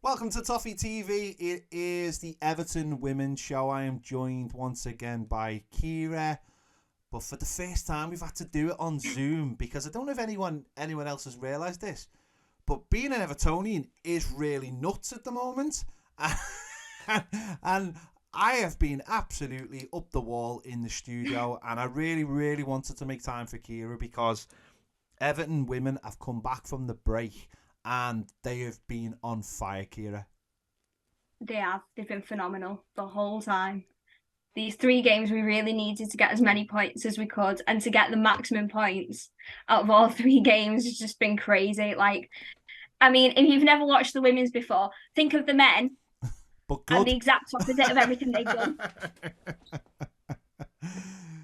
Welcome to Toffee TV. It is the Everton Women's Show. I am joined once again by Kira, but for the first time we've had to do it on Zoom because I don't know if anyone else has realised this, but being an Evertonian is really nuts at the moment, and I have been absolutely up the wall in the studio, and I really wanted to make time for Kira because Everton women have come back from the break. And they have been on fire, Kira. They have. They've been phenomenal the whole time. These 3 games, we really needed to get as many points as we could, and to get the maximum points out of all 3 games has just been crazy. Like, I mean, if you've never watched the women's before, think of the men and the exact opposite of everything they've done.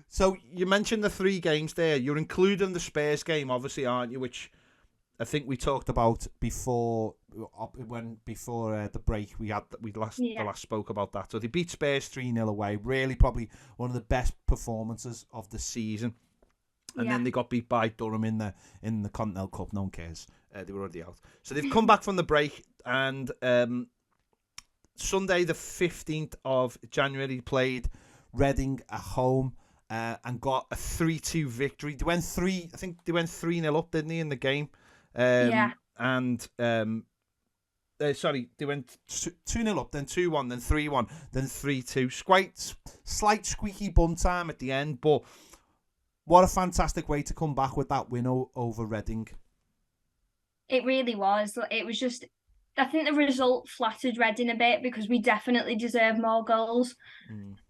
So you mentioned the 3 games there. You're including the Spurs game, obviously, aren't you? Which I think we talked about before the break. We last spoke about that. So they beat Spurs 3-0 away. Really, probably one of the best performances of the season. And then they got beat by Durham in the Continental Cup. No one cares. They were already out. So they've come back from the break, and Sunday the 15th of January played Reading at home. And got a 3-2 victory. They went 3-0 up, didn't they, in the game? And they went 2-0 up, then 2-1, then 3-1, then 3-2. Quite slight squeaky bum time at the end, but what a fantastic way to come back with that win over Reading. It really was. It was just, I think the result flattered Reading a bit because we definitely deserve more goals.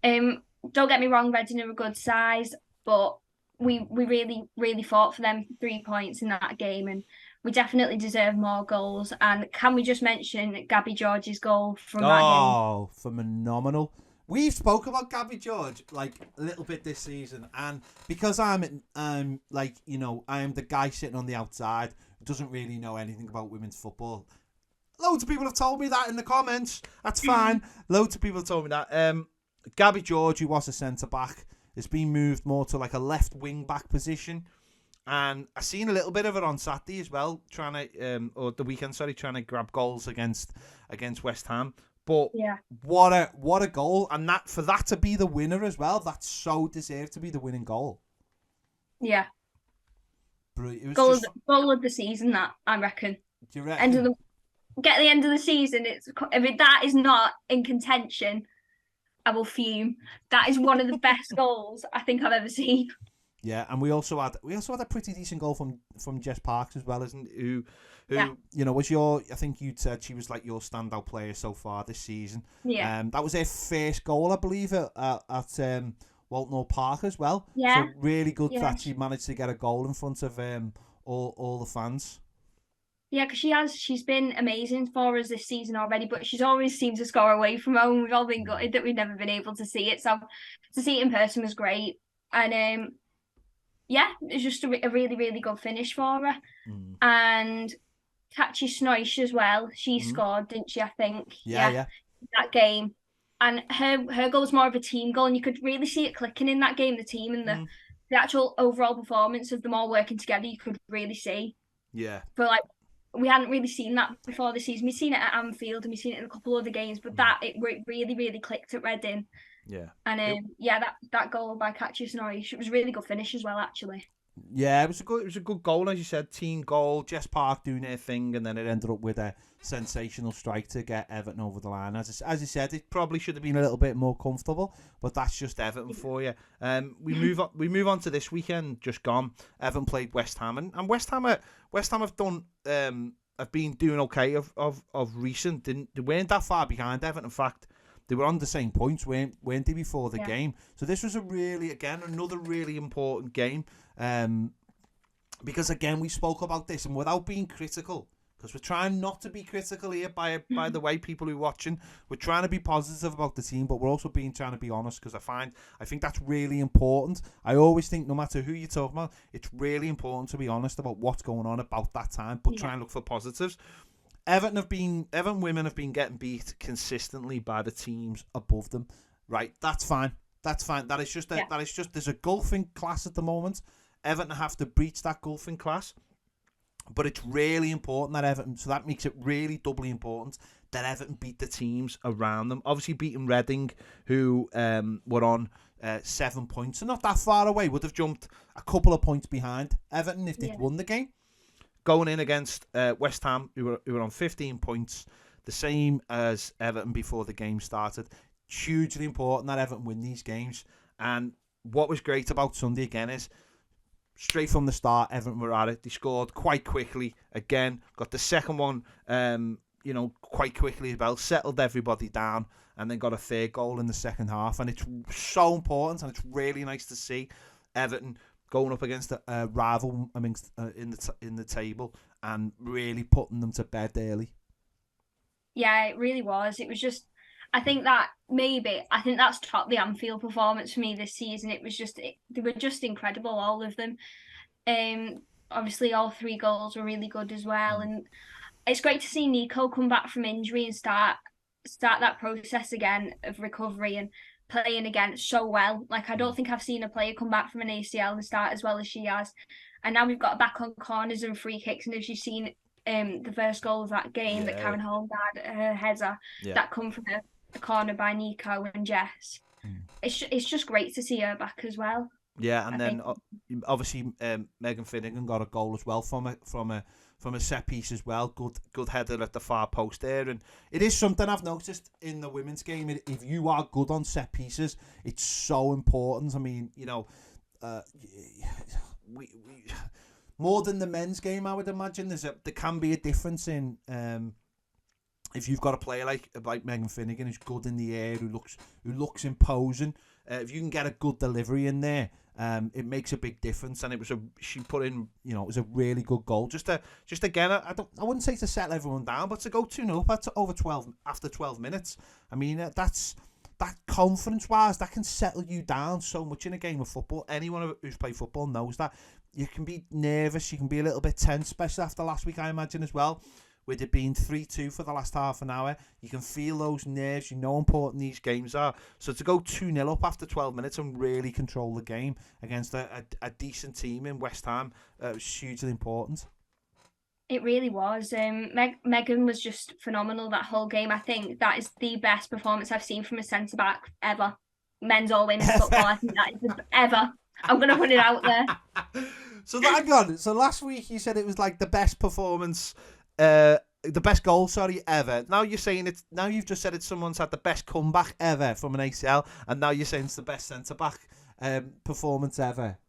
Don't get me wrong, Reading are a good size, but we really fought for them 3 points in that game, and we definitely deserve more goals. And can we just mention Gabby George's goal from that game? Oh, phenomenal. We've spoke about Gabby George like a little bit this season, and because I'm the guy sitting on the outside who doesn't really know anything about women's football. Loads of people have told me that in the comments. That's fine. Loads of people have told me that. Gabby George, who was a centre-back, has been moved more to like a left wing-back position. And I seen a little bit of it on Saturday as well, trying to grab goals against West Ham. But what a goal. And that for that to be the winner as well, that so deserved to be the winning goal. Yeah. It was goal of the season, that, I reckon. Do you reckon? Get the end of the season, if that is not in contention, I will fume. That is one of the best goals I think I've ever seen. Yeah, and we also had a pretty decent goal from Jess Parks as well, isn't it? Who was I think you'd said she was like your standout player so far this season. Yeah. That was her first goal, I believe, at Walton Park as well. Yeah. So really good that she managed to get a goal in front of all the fans. Yeah, because she's been amazing for us this season already, but she's always seemed to score away from home. We've all been gutted that we've never been able to see it. So to see it in person was great. And it's just a really, really good finish for her. And Catchy Snoish as well. She scored, didn't she, I think? Yeah. That game. And her goal was more of a team goal, and you could really see it clicking in that game, the team and the actual overall performance of them all working together, you could really see. Yeah. But we hadn't really seen that before this season. We've seen it at Anfield and we've seen it in a couple of other games, but it really, really clicked at Reading. Yeah. And that goal by Catchy Snoish, it was a really good finish as well, actually. Yeah, it was a good goal, as you said, team goal. Jess Park doing her thing, and then it ended up with a sensational strike to get Everton over the line. As you said, it probably should have been a little bit more comfortable, but that's just Everton for you. We move on to this weekend just gone. Everton played West Ham, and West Ham have done have been doing okay of recent. They weren't that far behind Everton. In fact, they were on the same points, weren't they, before the game? So this was another really important game. Because again, we spoke about this, and without being critical, because we're trying not to be critical here by the way people who are watching, we're trying to be positive about the team, but we're also trying to be honest, because I think that's really important. I always think no matter who you're talking about, it's really important to be honest about what's going on about that time, but try and look for positives. Everton women have been getting beat consistently by the teams above them. Right, that's fine. That is just there's a golfing class at the moment. Everton have to breach that golfing class, but it's really important that Everton, so that makes it really doubly important that Everton beat the teams around them. Obviously beating Reading, who were on 7 points, and not that far away, would have jumped a couple of points behind Everton if they'd won the game. Going in against West Ham, who were on 15 points, the same as Everton before the game started. Hugely important that Everton win these games. And what was great about Sunday again is, straight from the start, Everton were at it. They scored quite quickly again. Got the second one, quite quickly as well. Settled everybody down, and then got a third goal in the second half. And it's so important, and it's really nice to see Everton going up against a rival in the table and really putting them to bed early. Yeah, it really was. It was just, I think that's topped the Anfield performance for me this season. It was just, they were just incredible, all of them. Obviously, all 3 goals were really good as well. And it's great to see Nico come back from injury and start that process again of recovery and playing again so well. Like, I don't think I've seen a player come back from an ACL and start as well as she has. And now we've got her back on corners and free kicks. And as you've seen, the first goal of that game that Karen Holm had, her header, that come from a corner by Nico and Jess. It's just great to see her back as well. Yeah, and then obviously Megan Finnegan got a goal as well from a set piece as well. Good header at the far post there, and it is something I've noticed in the women's game. If you are good on set pieces, it's so important. I mean, we more than the men's game, I would imagine. There can be a difference in if you've got a player like Megan Finnegan who's good in the air, who looks imposing. If you can get a good delivery in there, it makes a big difference. And she put in, it was a really good goal. Just again, I wouldn't say to settle everyone down, but to go 2-0 after 12 minutes. I mean, that confidence-wise, that can settle you down so much in a game of football. Anyone who's played football knows that. You can be nervous, you can be a little bit tense, especially after last week, I imagine, as well. With it being 3-2 for the last half an hour, you can feel those nerves. You know how important these games are. So to go 2-0 up after 12 minutes and really control the game against a decent team in West Ham was hugely important. It really was. Megan was just phenomenal that whole game. I think that is the best performance I've seen from a centre-back ever. Men's or women's football, I think that is ever. I'm going to put it out there. So hang on. So last week you said it was like the best performance, the best goal, ever. Now you're saying it. Now you've just said it. Someone's had the best comeback ever from an ACL, and now you're saying it's the best centre back performance ever.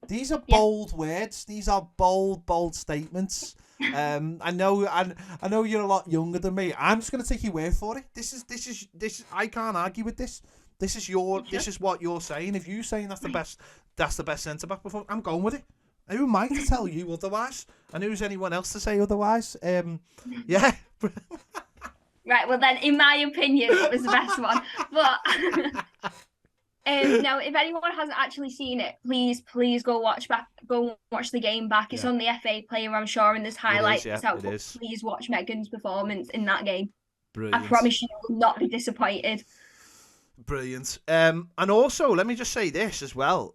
These are bold words. These are bold statements. I know you're a lot younger than me. I'm just going to take your word for it. This is. I can't argue with this. This is what you're saying. If you're saying that's the best centre back performance, I'm going with it. Who am I to tell you otherwise? And who's anyone else to say otherwise? Yeah. Right, well then, in my opinion, it was the best one. But now, if anyone hasn't actually seen it, please go watch the game back. It's on the FA Player, I'm sure, and there's highlights. Please watch Megan's performance in that game. Brilliant. I promise you will not be disappointed. Brilliant. And also, let me just say this as well.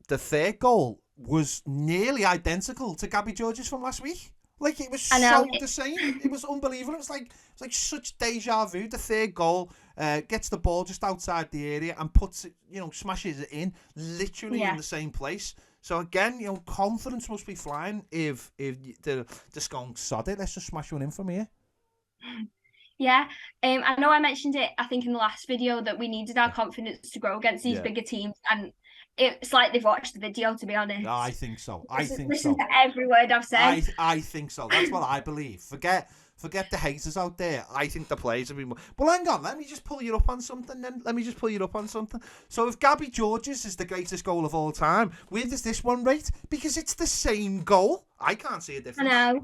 The third goal was nearly identical to Gabby George's from last week. Like, it was the same. It was unbelievable. It was like such deja vu. The third goal gets the ball just outside the area and puts it, smashes it in literally in the same place. So again, confidence must be flying if they're just going, sod it, let's just smash one in from here. Yeah, I know I mentioned it, I think, in the last video that we needed our confidence to grow against these bigger teams, and it's like they've watched the video, to be honest. I think so. Listen to every word I've said. I think so. That's what I believe. Forget the haters out there. I think the players have been... Well, hang on. Let me just pull you up on something then. So if Gabby George's is the greatest goal of all time, where does this one rate? Because it's the same goal. I can't see a difference. I know.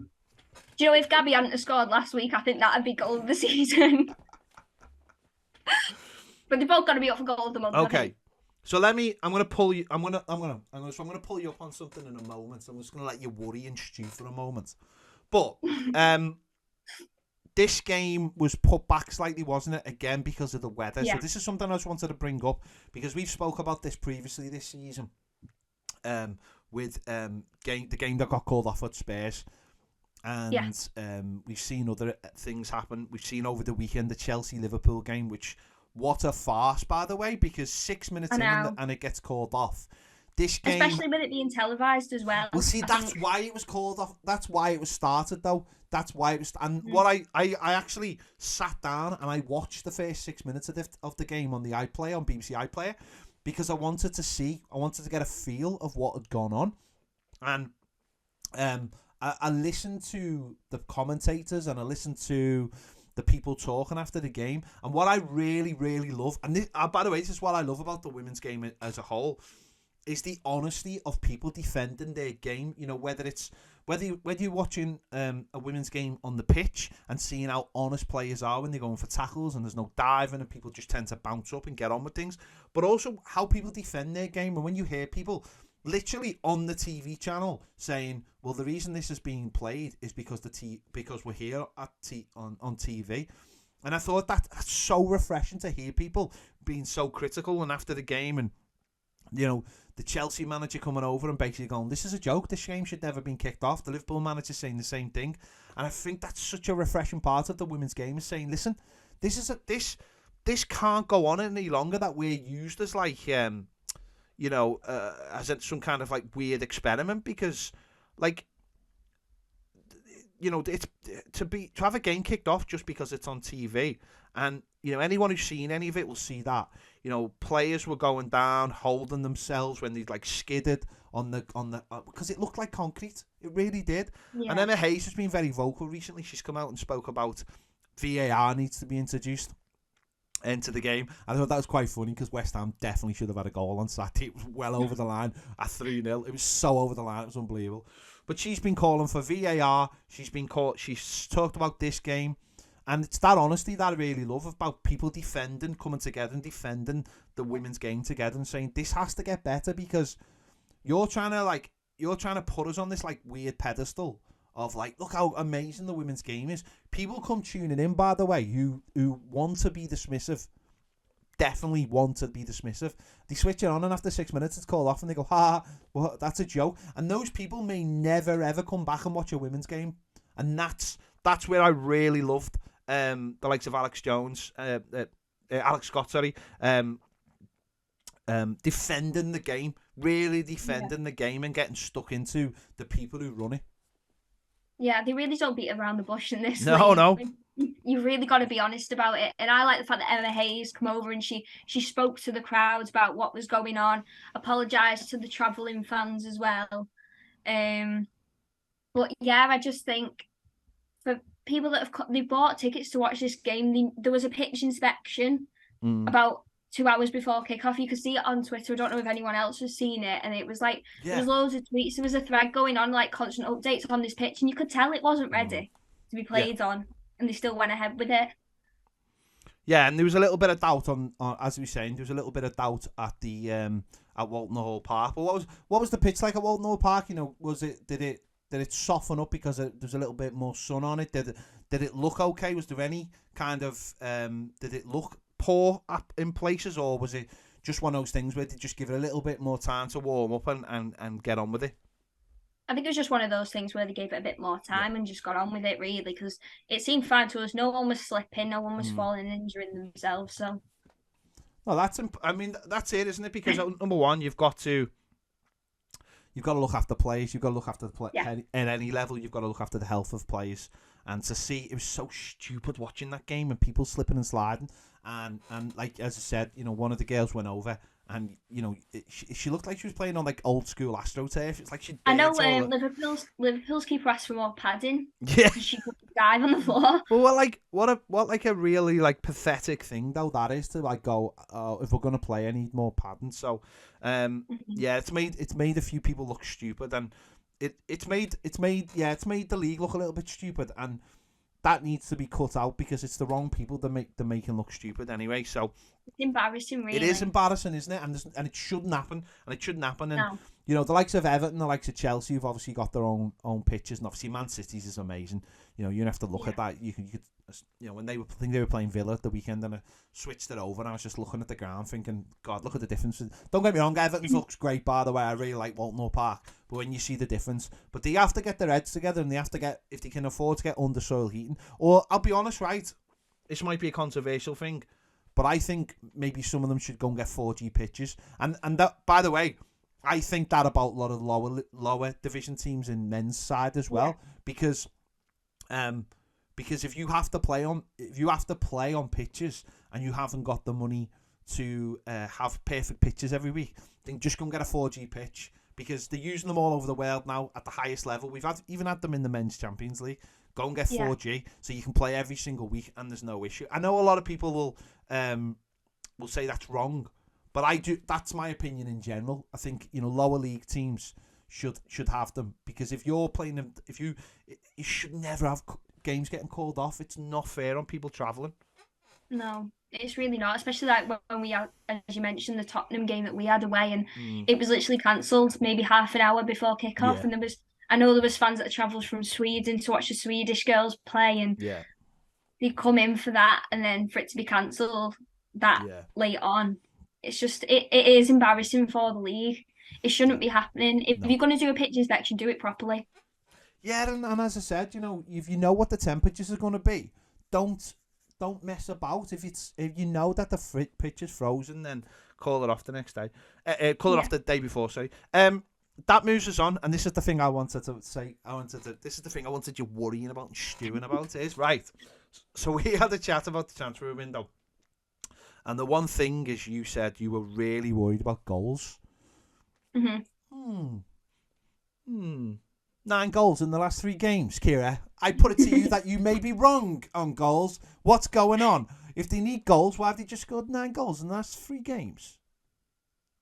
Do you know, if Gabby hadn't scored last week, I think that'd be goal of the season. But they've both got to be up for goal of the month. Okay. So I'm gonna pull you up on something in a moment. So I'm just gonna let you worry and stew for a moment. But this game was put back slightly, wasn't it? Again, because of the weather. Yeah. So this is something I just wanted to bring up because we've spoke about this previously this season. With the game that got called off at Spurs. And we've seen other things happen. We've seen over the weekend the Chelsea-Liverpool game, which, what a farce, by the way, because 6 minutes in and it gets called off. This game, especially with it being televised as well. Well, see, that's why it was called off. That's why it was started, though. That's why it was. And what I actually sat down and I watched the first 6 minutes of the game on the iPlayer, on BBC iPlayer, because I wanted to get a feel of what had gone on. And I listened to the commentators and I listened to the people talking after the game. And what I really, really love, and this, by the way, this is what I love about the women's game as a whole, is the honesty of people defending their game. You know, whether you're watching a women's game on the pitch and seeing how honest players are when they're going for tackles and there's no diving and people just tend to bounce up and get on with things, but also how people defend their game. And when you hear people literally on the TV channel saying, well, the reason this is being played is because because we're here on TV. And I thought that's so refreshing to hear people being so critical. And after the game, and you know, the Chelsea manager coming over and basically going, this is a joke, this game should never have been kicked off. The Liverpool manager saying the same thing. And I think that's such a refreshing part of the women's game, is saying, listen, this can't go on any longer, that we're used as like as some kind of like weird experiment, because like, you know, it's to have a game kicked off just because it's on TV. And you know, anyone who's seen any of it will see that, you know, players were going down, holding themselves when they like skidded on the because it looked like concrete. It really did. Yeah. And Emma Hayes has been very vocal recently. She's come out and spoke about VAR needs to be introduced into the game. I thought that was quite funny because West Ham definitely should have had a goal on Saturday. It was well over the line at 3-0. It was so over the line. It was unbelievable. But she's been calling for VAR. She's talked about this game. And it's that honesty that I really love about people coming together and defending the women's game together and saying this has to get better, because you're trying to put us on this like weird pedestal of like, look how amazing the women's game is. People come tuning in, by the way, who want to be dismissive, definitely want to be dismissive. They switch it on and after 6 minutes it's called off and they go, well, that's a joke. And those people may never ever come back and watch a women's game. And that's where I really loved the likes of Alex Scott, defending the game, really defending the game and getting stuck into the people who run it. Yeah, they really don't beat around the bush in this. No. You really got to be honest about it. And I like the fact that Emma Hayes come over and she spoke to the crowds about what was going on, apologised to the travelling fans as well. But yeah, I just think for people that they bought tickets to watch this game, there was a pitch inspection about 2 hours before kickoff. You could see it on Twitter. I don't know if anyone else has seen it, and it was like there was loads of tweets. There was a thread going on, like constant updates on this pitch, and you could tell it wasn't ready to be played on, and they still went ahead with it. Yeah, and there was a little bit of doubt on as we were saying, there was a little bit of doubt at the at Walton Hall Park. But what was the pitch like at Walton Hall Park? You know, did it soften up because there's a little bit more sun on it? Did it look okay? Was there any kind of did it look poor up in places, or was it just one of those things where they just give it a little bit more time to warm up and get on with it? I think it was just one of those things where they gave it a bit more time and just got on with it, really, because it seemed fine to us. No one was slipping, no one was falling and injuring themselves. So, well, that's it, isn't it? Because number one, you've got to look after players. You've got to look after the play at any level. You've got to look after the health of players. And to see, it was so stupid watching that game and people slipping and sliding. And like as I said, you know, one of the girls went over and you know she looked like she was playing on like old school AstroTurf. It's like she. I know Liverpool's keeper asked for more padding. Yeah, she couldn't dive on the floor. But what a really like pathetic thing though that is, to like go, oh, if we're gonna play, I need more padding. So, yeah, it's made a few people look stupid, and it's made the league look a little bit stupid, and that needs to be cut out because it's the wrong people that make them look stupid anyway. So it's embarrassing, really. It is embarrassing, isn't it? And it shouldn't happen. And no. you know, the likes of Everton, the likes of Chelsea, have obviously got their own pitches, and obviously Man City's is amazing. You know, you don't have to look at that. You could, you know, when I think they were playing Villa at the weekend, and I switched it over, and I was just looking at the ground, thinking, God, look at the difference. Don't get me wrong, Everton looks great, by the way. I really like Walton Park, but when you see the difference, but they have to get their heads together, and they have to get, if they can afford to get under soil heating, or I'll be honest, right, this might be a controversial thing, but I think maybe some of them should go and get 4G pitches, and that, by the way, I think that about a lot of lower division teams in men's side as well, because if you have to play on pitches and you haven't got the money to have perfect pitches every week, then just go and get a 4G pitch, because they're using them all over the world now at the highest level. We've even had them in the men's Champions League. Go and get 4G so you can play every single week and there's no issue. I know a lot of people will say that's wrong. But I do. That's my opinion in general. I think, you know, lower league teams should have them, because if you're playing them, you should never have games getting called off. It's not fair on people travelling. No, it's really not. Especially like when we had, as you mentioned, the Tottenham game that we had away, and it was literally cancelled maybe half an hour before kick-off, and I know there was fans that travelled from Sweden to watch the Swedish girls play, and they come in for that, and then for it to be cancelled that late on. It's just, it is embarrassing for the league. It shouldn't be happening. If you're going to do a pitch inspection, do it properly. Yeah, and as I said, you know, if you know what the temperatures are going to be, don't mess about. If you know that the pitch is frozen, then call it off the next day. Call it off the day before, sorry. That moves us on, and this is the thing I wanted to say. This is the thing I wanted you worrying about and stewing about is, right. So we had a chat about the transfer window. And the one thing is, you said you were really worried about goals. 9 goals in the last 3 games, Kira. I put it to you that you may be wrong on goals. What's going on? If they need goals, why have they just scored 9 goals in the last 3 games?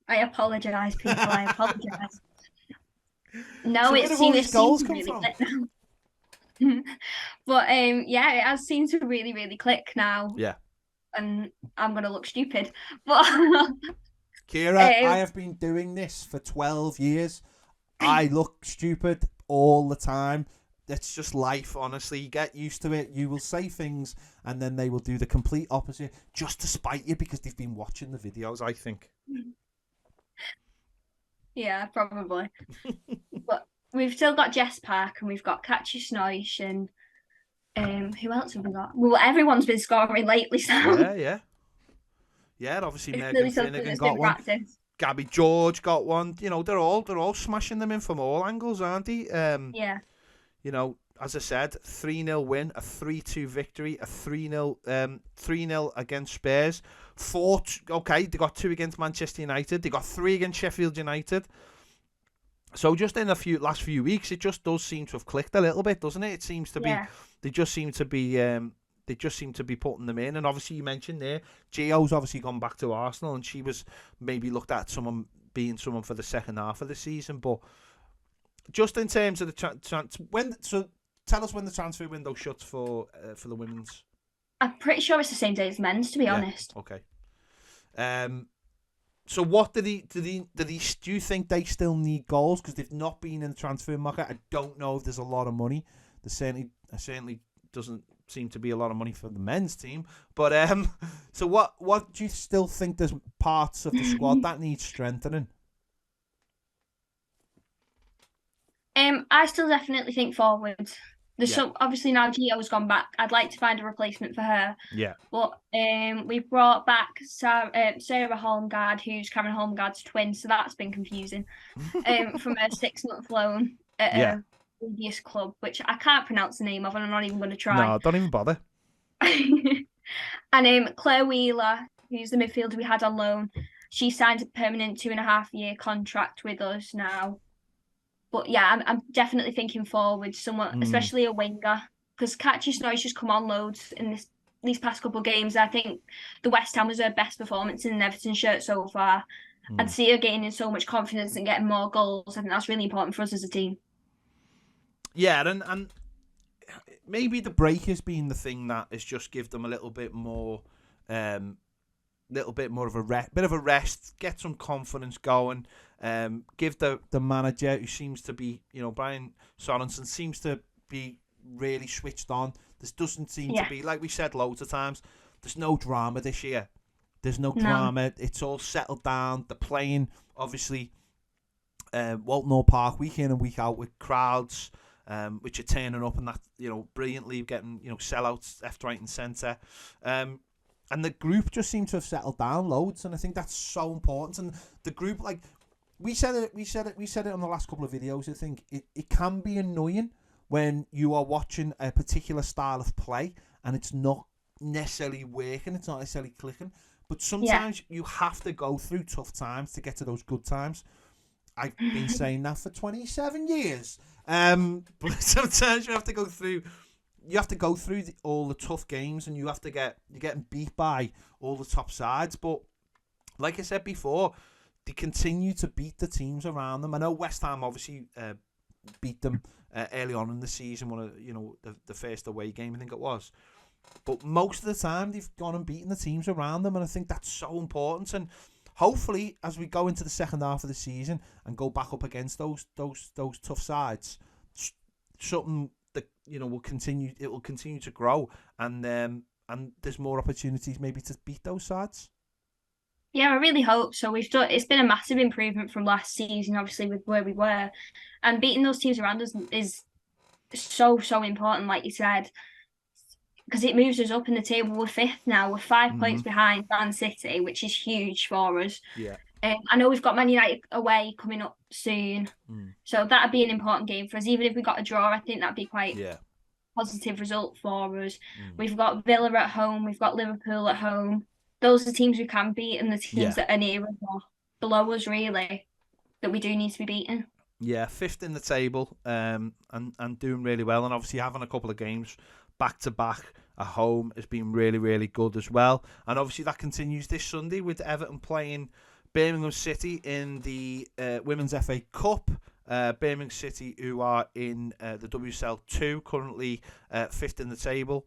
I apologise, people. I apologise. No, So it seems to really click now. But yeah, it has seemed to really, really click now. Yeah. And I'm going to look stupid. But Kira, I have been doing this for 12 years. I look stupid all the time. That's just life, honestly. You get used to it. You will say things and then they will do the complete opposite just to spite you, because they've been watching the videos, I think. Yeah, probably. But we've still got Jess Park, and we've got Katja Snoish, and who else have we got? Well, everyone's been scoring lately, so Yeah, and obviously Megan Finnegan got one. Practice. Gabby George got one. You know, they're all smashing them in from all angles, aren't they? Yeah. You know, as I said, 3-0 win, a 3-2 victory, a 3-0 against Spurs. 4, okay, they got 2 against Manchester United. They got 3 against Sheffield United. So just in the last few weeks, it just does seem to have clicked a little bit, doesn't it? It seems to be. They just seem to be putting them in. And obviously, you mentioned there, Gio's obviously gone back to Arsenal, and she was maybe looked at being someone for the second half of the season. But just in terms of the so tell us when the transfer window shuts for the women's. I'm pretty sure it's the same day as men's, to be honest. Okay. So what do you think they still need goals, because they've not been in the transfer market? I don't know if there's a lot of money. There certainly doesn't seem to be a lot of money for the men's team. But so what do you still think there's parts of the squad that need strengthening? I still definitely think forwards. Obviously now Gio's gone back. I'd like to find a replacement for her. Yeah. But we've brought back Sarah Holmgard, who's Karen Holmgard's twin, so that's been confusing. From a 6-month loan at a previous club, which I can't pronounce the name of, and I'm not even going to try. No, don't even bother. And Claire Wheeler, who's the midfielder we had on loan, she signed a permanent 2.5-year contract with us now. But yeah, I'm definitely thinking forward, someone, especially a winger, because Katja Snoish has come on loads in these past couple of games. I think the West Ham was her best performance in an Everton shirt so far. I'd see her gaining so much confidence and getting more goals. I think that's really important for us as a team. Yeah, and maybe the break has been the thing that has just give them a little bit more of a bit of a rest, get some confidence going. Give the manager, who seems to be, Brian Sorensen seems to be really switched on. There doesn't seem to be, like we said loads of times, there's no drama this year. There's no drama. It's all settled down. They're playing, obviously, Walton Park week in and week out with crowds, which are turning up, and that, brilliantly getting, sellouts left, right, and centre. And the group just seems to have settled down loads, and I think that's so important. And the group, like we said it on the last couple of videos. I think it can be annoying when you are watching a particular style of play and it's not necessarily working, it's not necessarily clicking. But sometimes you have to go through tough times to get to those good times. I've been saying that for 27 years. But sometimes you have to go through all the tough games, and you're getting beat by all the top sides. But like I said before, they continue to beat the teams around them. I know West Ham obviously beat them early on in the season, one of the first away game, I think it was. But most of the time, they've gone and beaten the teams around them, and I think that's so important. And hopefully, as we go into the second half of the season and go back up against those tough sides, something that will continue. It will continue to grow, and there's more opportunities maybe to beat those sides. Yeah, I really hope so. It's been a massive improvement from last season, obviously, with where we were, and beating those teams around us is so important, like you said, because it moves us up in the table. We're fifth now. We're 5 points behind Man City, which is huge for us. Yeah. I know we've got Man United away coming up soon, so that'd be an important game for us. Even if we got a draw, I think that'd be quite positive result for us. We've got Villa at home. We've got Liverpool at home. Those are the teams we can beat, and the teams that are near us or below us, really, that we do need to be beaten. Yeah, fifth in the table, and doing really well, and obviously having a couple of games back to back at home has been really, really good as well. And obviously that continues this Sunday with Everton playing Birmingham City in the Women's FA Cup. Birmingham City, who are in the WSL 2, currently fifth in the table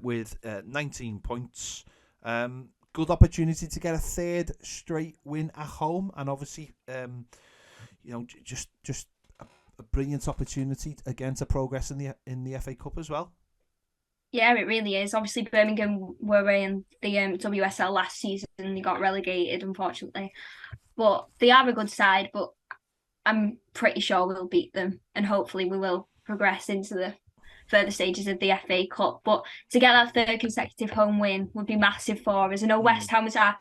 with 19 points. Good opportunity to get a third straight win at home, and obviously, just a brilliant opportunity again to progress in the FA Cup as well. Yeah, it really is. Obviously, Birmingham were in the WSL last season and they got relegated, unfortunately. But they are a good side, but I'm pretty sure we'll beat them, and hopefully we will progress into the further stages of the FA Cup. But to get that third consecutive home win would be massive for us. I know West Ham was our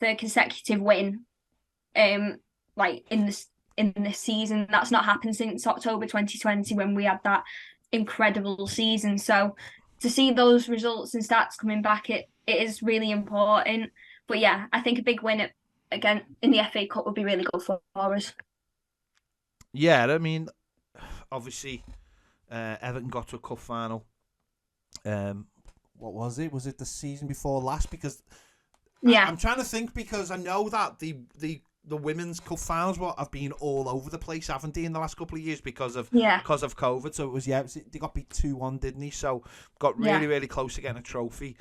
third consecutive win like in this season. That's not happened since October 2020 when we had that incredible season. So to see those results and stats coming back, it is really important. But yeah, I think a big win again in the FA Cup would be really good for us. Yeah, I mean, obviously, Everton got to a cup final. What was it? Was it the season before last? Because I'm trying to think, because I know that the women's cup finals have been all over the place, haven't they, in the last couple of years because of COVID. So it was they got beat 2-1, didn't they? So got really really close to getting a trophy.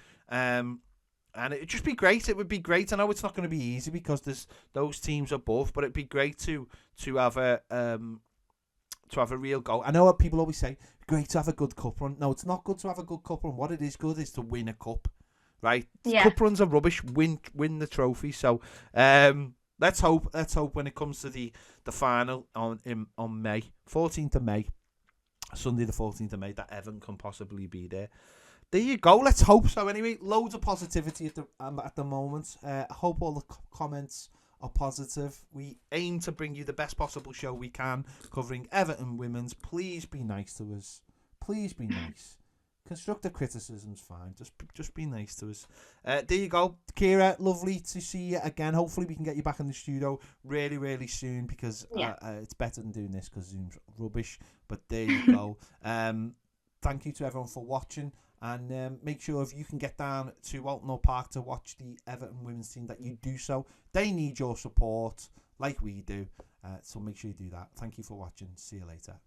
And it'd just be great. It would be great. I know it's not going to be easy because there's those teams above, but it'd be great to have a real goal. I know what people always say, great to have a good cup run. No, it's not good to have a good cup run. What it is good is to win a cup, right? Yeah. Cup runs are rubbish. Win the trophy. So let's hope when it comes to the final on May 14th of May, Sunday the 14th of May, that Everton can possibly be there. There you go. Let's hope so. Anyway, loads of positivity at the moment. I hope all the comments are positive. We aim to bring you the best possible show we can, covering Everton women's. Please be nice to us. Please be nice. Constructive criticism's fine. Just be nice to us. There you go, Kira. Lovely to see you again. Hopefully we can get you back in the studio really, really soon, because it's better than doing this because Zoom's rubbish. But there you go. Thank you to everyone for watching. And make sure if you can get down to Walton Park to watch the Everton women's team, that you do so. They need your support like we do. So make sure you do that. Thank you for watching. See you later.